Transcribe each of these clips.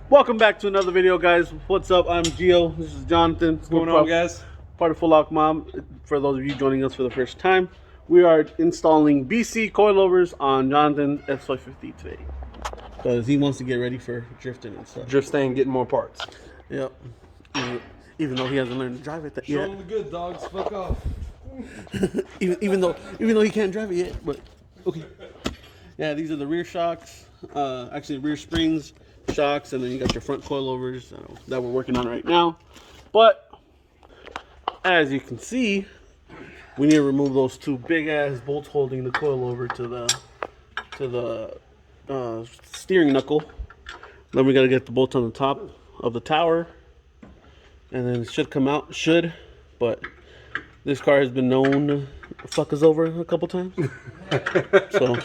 Welcome back to another video, guys. What's up? I'm Gio. This is Jonathan. What's going on, guys? Part of Full Lock Mom. For those of you joining us for the first time, we are installing BC coilovers on Jonathan's S550 today because he wants to get ready for drifting and stuff. Drift stang, getting more parts. Yep. Even though he hasn't learned to drive it Show yet. him the good dogs. Fuck off. even though he can't drive it yet, but okay. Yeah, these are the rear shocks. Actually, rear springs, shocks, and then you got your front coilovers that we're working on right now. But as you can see, we need to remove those two big ass bolts holding the coilover to the steering knuckle. Then we got to get the bolts on the top of the tower, and then it should come out. But this car has been known to fuck us over a couple times. So.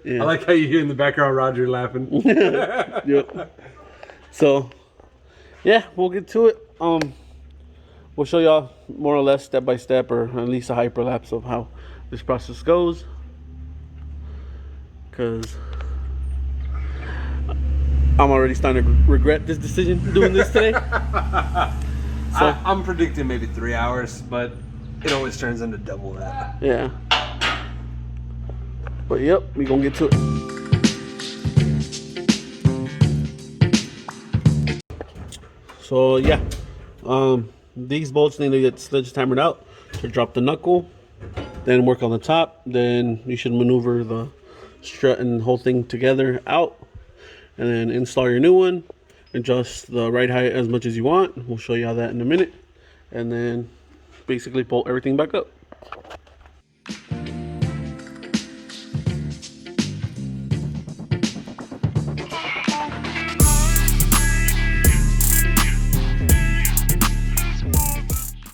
Yeah. I like how you hear in the background Roger laughing. Yep. So, yeah, we'll get to it. We'll show y'all more or less step by step, or at least a hyperlapse of how this process goes. Because I'm already starting to regret this decision doing this today. So I'm predicting maybe 3 hours, but it always turns into double that. Yeah. But yep, we gonna get to it. So yeah, these bolts need to get sledge hammered out to drop the knuckle, then work on the top. Then you should maneuver the strut and the whole thing together out, and then install your new one. Adjust the ride height as much as you want. We'll show you how that in a minute, and then basically pull everything back up.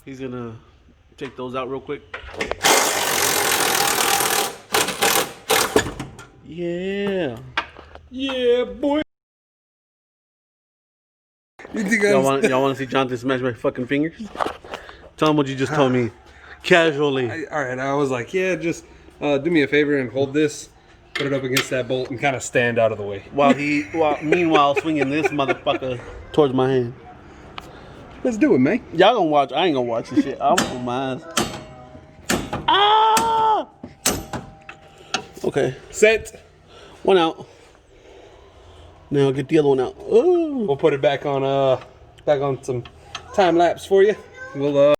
He's gonna take those out real quick. Yeah. Yeah, boy. You think Y'all want to see Jonathan smash my fucking fingers? Tell him what you just told me, casually. All right, I was like, yeah, just do me a favor and hold this, put it up against that bolt, and kind of stand out of the way. Meanwhile, swinging this motherfucker towards my hand. Let's do it, man. Y'all gonna watch? I ain't gonna watch this shit. I'm on mine. Ah! Okay. Set. One out. Now get the other one out. Ooh. We'll put it back on some time lapse for you. We'll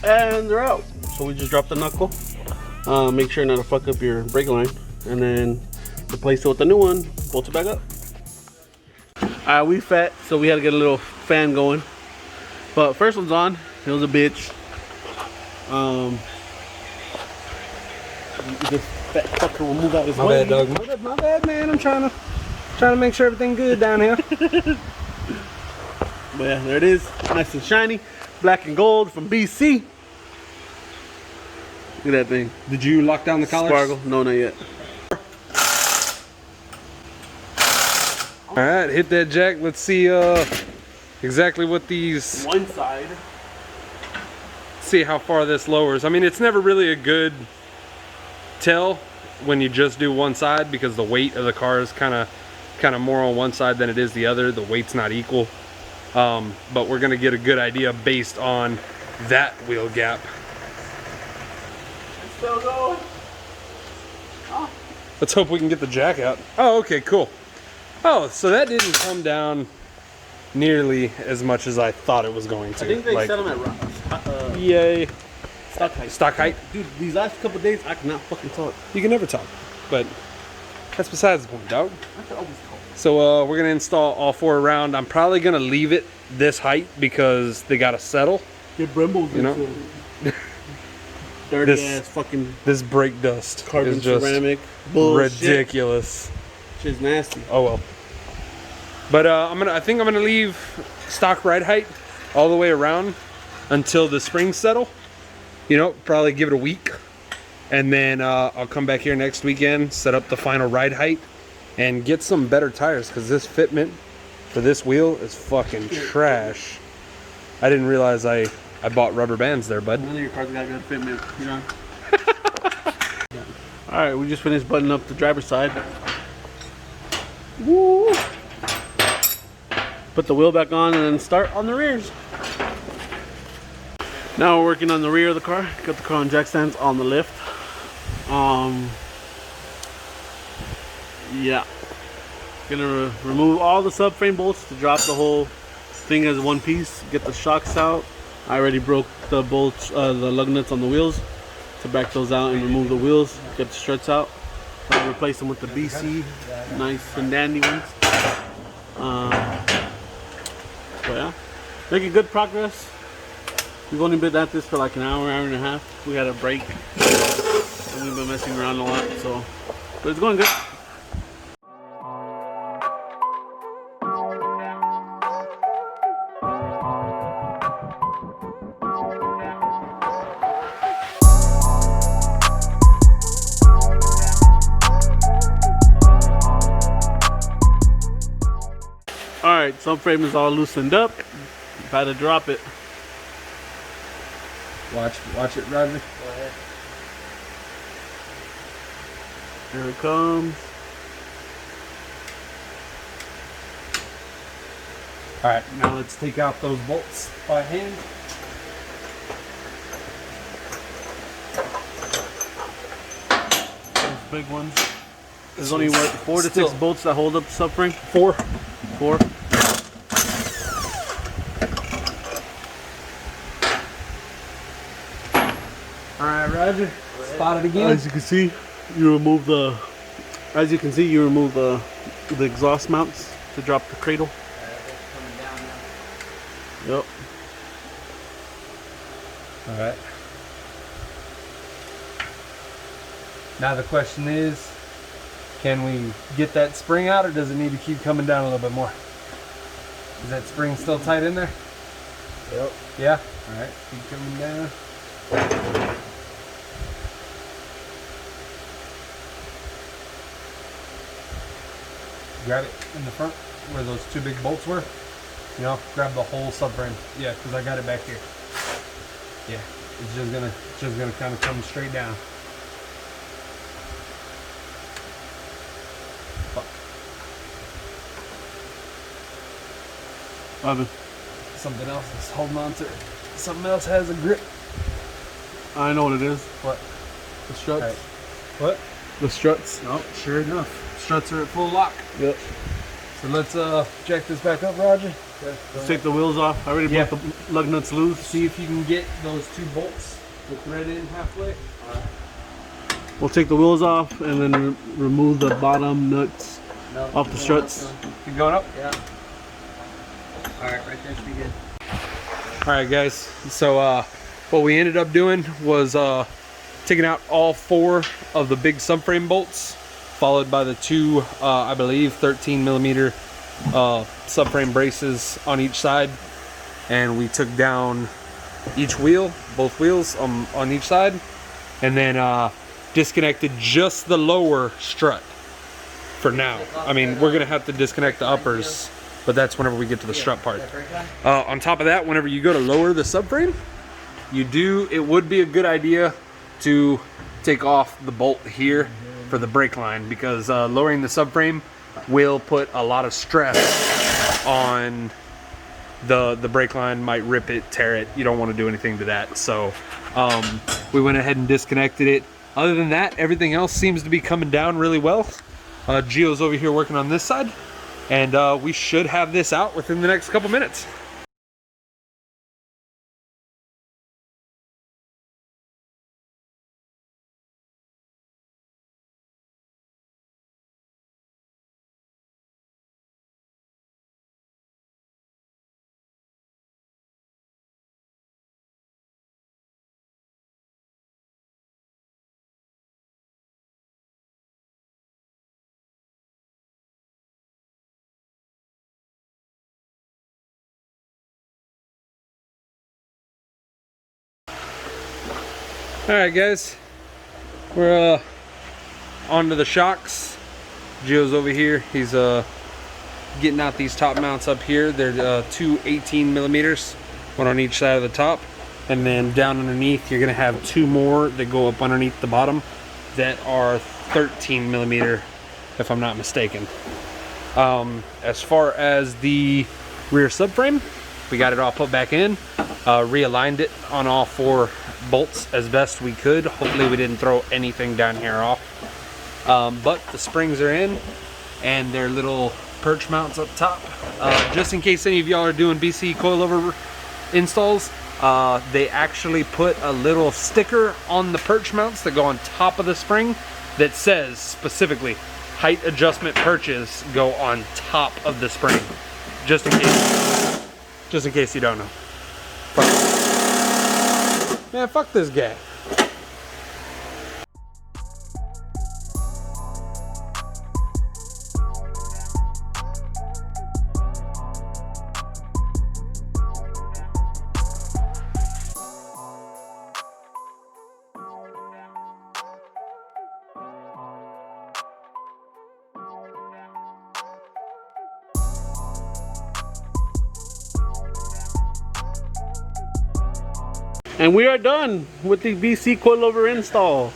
And they're out. So we just dropped the knuckle. Make sure not to fuck up your brake line, and then replace it with the new one. Bolt it back up. Alright, we fat, so we had to get a little fan going. But first one's on. It was a bitch. This fat fucker will move out his way. My bad, dog. My bad, man. I'm trying to make sure everything good down here. But yeah, there it is. Nice and shiny. Black and gold from BC. Look at that thing. Did you lock down the collars? Sparkle? No, not yet. All right, hit that jack. Let's see exactly what these. One side. See how far this lowers. I mean, it's never really a good tell when you just do one side because the weight of the car is kind of more on one side than it is the other. The weight's not equal. But we're gonna get a good idea based on that wheel gap. It's still going. Oh. Let's hope we can get the jack out. Oh, okay, cool. Oh, so that didn't come down nearly as much as I thought it was going to. I think they set them at yay. stock height. Stock height? Dude, these last couple of days, I cannot fucking talk. You can never talk, but that's besides the point, dog. I can always talk. So we're gonna install all four around. I'm probably gonna leave it this height because they gotta settle. Get Brembo, you know. Dirty ass fucking this brake dust carbon is just ceramic bullshit. ridiculous. Shit's nasty. Oh well. But I think I'm gonna leave stock ride height all the way around until the springs settle. You know, probably give it a week, and then I'll come back here next weekend, set up the final ride height, and get some better tires because this fitment for this wheel is fucking trash. I didn't realize I I bought rubber bands there, bud. None of your cars got good fitment, you know. All right, we just finished buttoning up the driver's side. Woo! Put the wheel back on and then start on the rears. Now we're working on the rear of the car. Got the car on jack stands on the lift. Yeah. Gonna remove all the subframe bolts to drop the whole thing as one piece. Get the shocks out. I already broke the bolts, the lug nuts on the wheels to back those out and remove the wheels. Get the struts out. I'll replace them with the BC, nice and dandy ones. So yeah, making good progress. We've only been at this for like an hour, hour and a half. We had a break and we've been messing around a lot, so but it's going good. Alright, subframe is all loosened up. About to drop it. Watch it, Roger. Go ahead. Here it comes. Alright, now let's take out those bolts by hand. Those big ones. There's only what, 4 to 6 bolts that hold up the subframe? 4. 4. Alright, Roger. Spot it again. As you can see, you remove the exhaust mounts to drop the cradle. Coming down now. Yep. Alright. Now the question is, can we get that spring out, or does it need to keep coming down a little bit more? Is that spring still tight in there? Yep. Yeah? Alright, keep coming down. Grab it in the front where those 2 big bolts were. You know, grab the whole subframe. Yeah, because I got it back here. Yeah, it's just gonna kind of come straight down. Fuck. Something else is holding on to it. Something else has a grip. I know what it is. What? The struts. Right. What? The struts. No, sure enough. Struts are at full lock. Yep. So let's jack this back up, Roger. Let's take the wheels off. I already broke the lug nuts loose. See if you can get those 2 bolts to thread in halfway. We'll take the wheels off and then remove the bottom nuts off the struts. Keep going up? Yeah. Alright, right there should be good. Alright guys, so what we ended up doing was taking out all 4 of the big subframe bolts, followed by the 2, I believe, 13mm subframe braces on each side. And we took down each wheel, both wheels on each side, and then disconnected just the lower strut for now. I mean, we're gonna have to disconnect the uppers, but that's whenever we get to the strut part. On top of that, whenever you go to lower the subframe, it would be a good idea to take off the bolt here for the brake line, because lowering the subframe will put a lot of stress on the brake line. Might rip it, tear it. You don't want to do anything to that. So we went ahead and disconnected it. Other than that, everything else seems to be coming down really well. Gio's over here working on this side, and we should have this out within the next couple minutes. Alright guys, we're onto the shocks. Gio's over here. He's getting out these top mounts up here. They're 2 18mm, one on each side of the top. And then down underneath, you're gonna have 2 more that go up underneath the bottom that are 13 millimeter, if I'm not mistaken. As far as the rear subframe, we got it all put back in, realigned it on all 4 bolts as best we could. Hopefully we didn't throw anything down here off. But the springs are in, and they're little perch mounts up top. Just in case any of y'all are doing BC coilover installs, they actually put a little sticker on the perch mounts that go on top of the spring that says specifically, height adjustment perches go on top of the spring. Just in case you don't know. Man, fuck this guy. And we are done with the BC coilover install.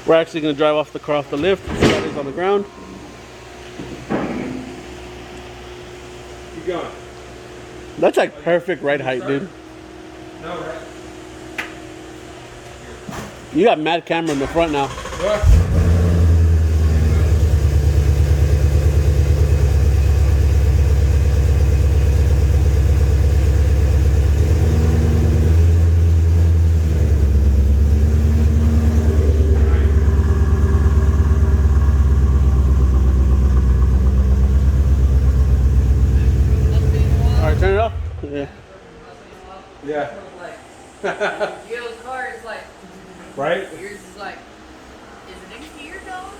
We're actually going to drive off the car off the lift. So that is on the ground. Keep going. That's like perfect ride height, dude. No, right? You got mad camera in the front now. What? Alright, turn it off. Yeah. Yeah. Gil's car is like, Right? yours is like, is it next to your dog?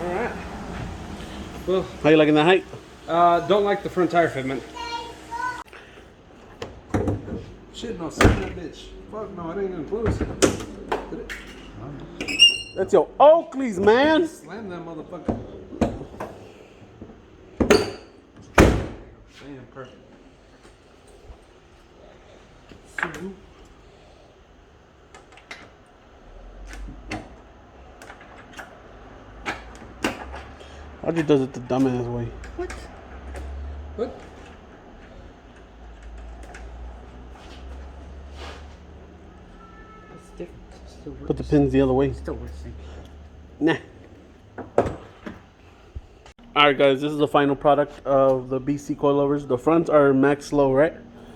Alright. Well, How you liking the height? don't like the front tire fitment. Shit, no, slam that bitch. Fuck no, it ain't gonna close. Did it? That's your Oakleys, man. Slam that motherfucker. Damn, perfect. Audrey does it the dumbass way. What? What? It's different. Still Put the pins the other way. Still worth it. Nah. Alright guys, this is the final product of the BC coilovers. The fronts are max low, right?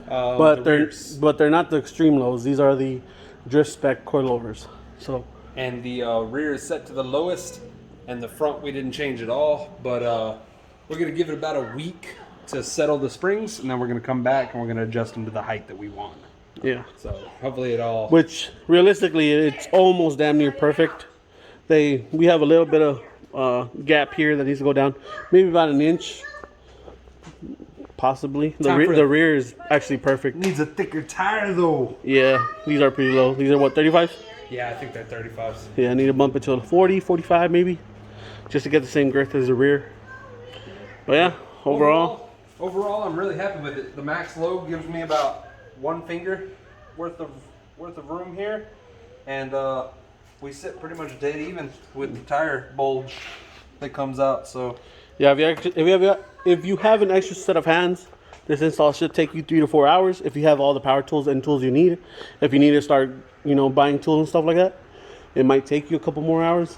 But they're not the extreme lows. These are the drift spec coilovers. So And the rear is set to the lowest, and the front we didn't change at all. But we're gonna give it about a week to settle the springs, and then we're gonna come back and we're gonna adjust them to the height that we want. yeah. So hopefully it all. Which realistically it's almost damn near perfect. We have a little bit of gap here that needs to go down, maybe about an inch, possibly. The rear is actually perfect. Needs a thicker tire though. Yeah, these are pretty low. These are what, 35s? Yeah, I think they're 35s. Yeah, I need to bump it to a 40, 45 maybe, just to get the same girth as the rear. But yeah, overall, I'm really happy with it. The max low gives me about 1 finger worth of room here, and we sit pretty much dead even with the tire bulge that comes out. So yeah, if you have an extra set of hands, this install should take you 3 to 4 hours if you have all the power tools and tools you need. If you need to start, buying tools and stuff like that, it might take you a couple more hours.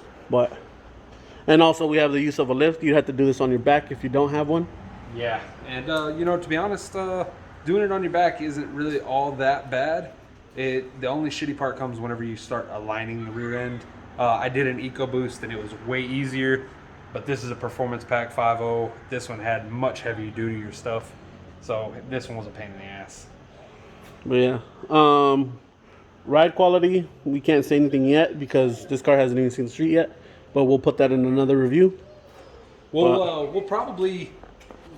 And also we have the use of a lift. You'd have to do this on your back if you don't have one. yeah, and to be honest, doing it on your back isn't really all that bad. The only shitty part comes whenever you start aligning the rear end. I did an EcoBoost and it was way easier, but this is a Performance Pack 5.0. This one had much heavier duty stuff, so this one was a pain in the ass. But yeah, ride quality, we can't say anything yet because this car hasn't even seen the street yet, but we'll put that in another review. We'll probably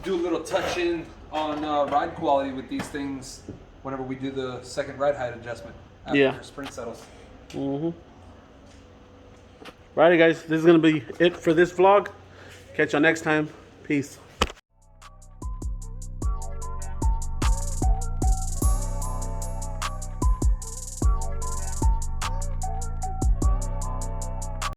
do a little touch in on ride quality with these things whenever we do the second ride height adjustment after sprint settles. Mm-hmm. Righty guys, this is going to be it for this vlog. Catch y'all next time. Peace.